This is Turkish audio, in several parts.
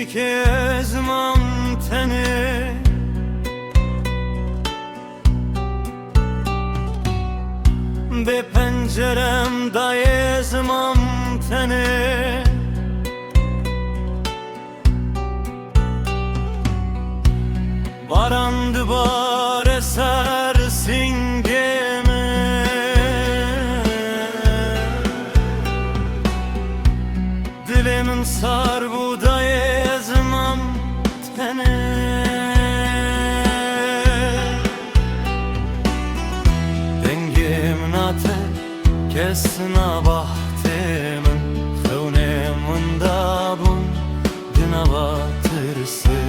که ازمم تنه به پنجرم دایزمم تنه Barandı bar eser singeme Dilimin sar buğday ezmem tene Dengimin ate kesna bahtimin Xevnemin dabun dinava tırsı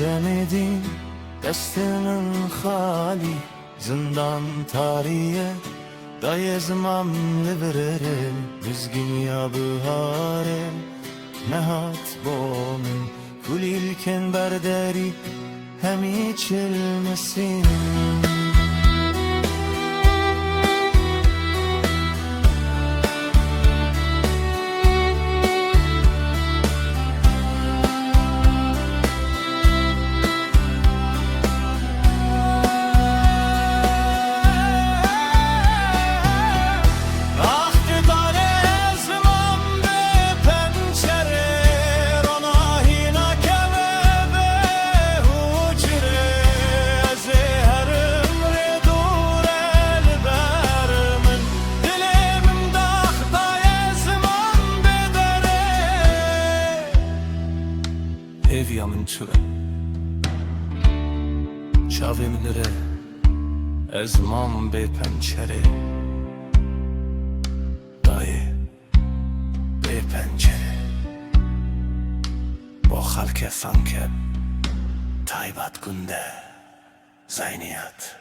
Çemedin destinin hali Zindan tarihe dayezmam livrere Düzgün ya bihare Nehat bomin Kul ilken berderi Hem içilmesin Evyamın çıra Çavimlere Ezmam be pençere Dayı be pencere Bo halke sanke Taybat günde Zayniyat